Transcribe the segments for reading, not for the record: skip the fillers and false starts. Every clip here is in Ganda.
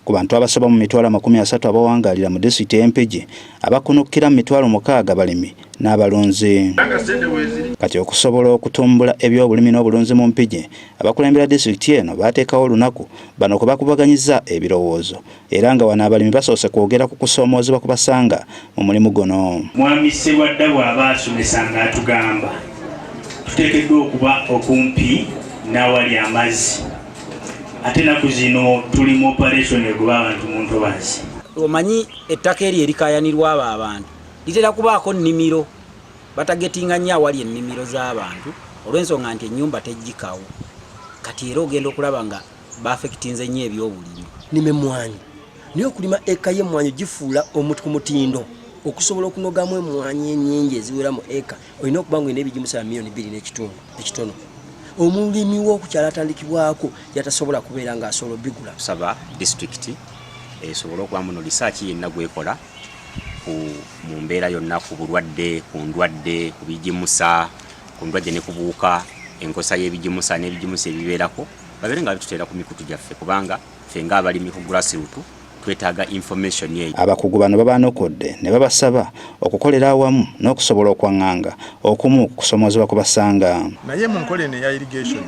Ku bantu abasoba mu mitwalo 30 abawangalira mu disitulikiti y'Empigi abakunukira mu mitwalo 6 balimi n'abalunzi. Kati okusobola okutumbula ebyobulimi n'obulunzi mu Mpigi, abakulembera disitulikiti eno baateekawo olunaku bano kwe bakubaganyiza ebirowoozo era nga wano abalimi basoose kwogera ku kusoomoozebwa kubasanga mu mulimu guno. Mwami Ssebwadda bw'aba asomesanga atugamba tuteekeddwa okuba okumpi n'awali amazzi. Ate naku zino tuli mu operation egoba abantu mu ntobazi. Omanyi ettaka eri erikayanirwa abo abantu litera kubaako nnimiro batagetinga nnyo awali ennimiro z'abantu olw'ensonga nti ennyumba teggikawo. Kati era ogenda okulaba nga baafekitinze nnyo ebyobulimi. Nime mmwanyi naye okulima eka y'emmwanyi gifuula omuntu ku mutindo okusobola okunogamu emmwanyi ennyingi eziwera mu eka olina okuba nga olina ebigimusa milioni 2.5 omulimi w'okukyala atandikibwako yatasobola kubeera ng'asobola bigula. Tusaba disitulikiti esobola okuba muno lisaaki yenna gwekola mu mbeera yonna ku bulwadde, ku ndwadde, ku bigimusa, ku ndwadde ne kubuuka, enkosa y'ebigimusa n'ebigimusa ebibeerako babeere nga bituteera ku mikutu gyaffe kubanga ffe ng'abalimi ku grassroots twetaaga information yeyo. Abakugu bano babanokodde ne babasaba okukolera awamu n'okusobola okwaŋŋanga okumu kusoomoozebwa kubasanga. Naye mu nkola eno eya irrigation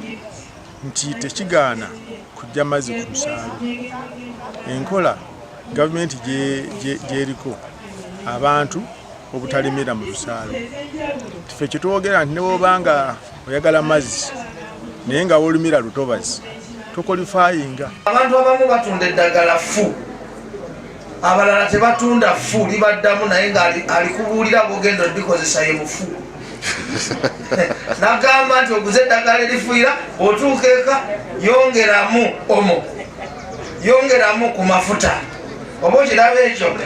nti tekigaana kujja mazzi ku lusaalu. Enkola gavumenti gyeriko abantu obutalimira mu lusaalu. Ffe kitwogera nti ne bw'obanga oyagala mazzi naye nga wolimira lutobazi tokolifayinga. Abantu abamu batunda eddagala fu, abalala tebatunda fu libaddamu naye nga alikubuulira bw'ogenda olikozesa ye mufu. Nagamba nti oguze eddagala erifuira otuuka eka yongeramu omo, yongeramu ku mafuta.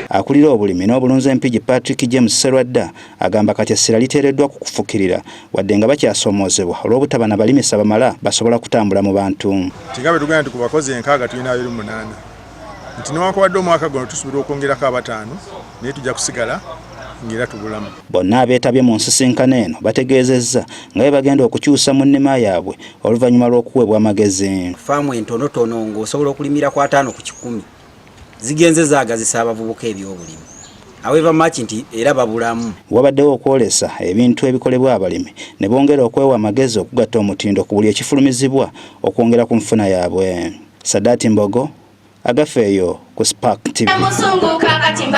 Akulira obulimi n'obulunzi Empigi Patrick James Sserwadda agamba kati essira liteereddwa ku kufukirira wadde nga bakyasoomoozebwa olw'obutaba na balimisa bamala basobola kutambula mu bantu. Kigabe tugenda nti ku bakozi enkaaga tulina 28 nti newankubadde omwaka guno tusuubira okwongerako 5 naye tujja kusigala ng'era tubulamu. Bonna abeetabye mu nsisinkano eno bategeezezza nga bwe bagenda okukyusa mu nnima yaabwe oluvannyuma lw'okuweebwa amagezi. Faamu entonotono ng'osobola okulimira ku 5 ku 10 zigenze zaagazisa abavubuka ebyobulimi aweva maki nti era babulamu. Wabaddewo okwolesa ebintu ebikolebwa abalimi ne bongera okwewa amagezi okugatta omutindo ku buli ekifulumizibwa okwongera ku nfuna yaabwe. Sadati Mbogo, Agafeeyo ku Spark TV.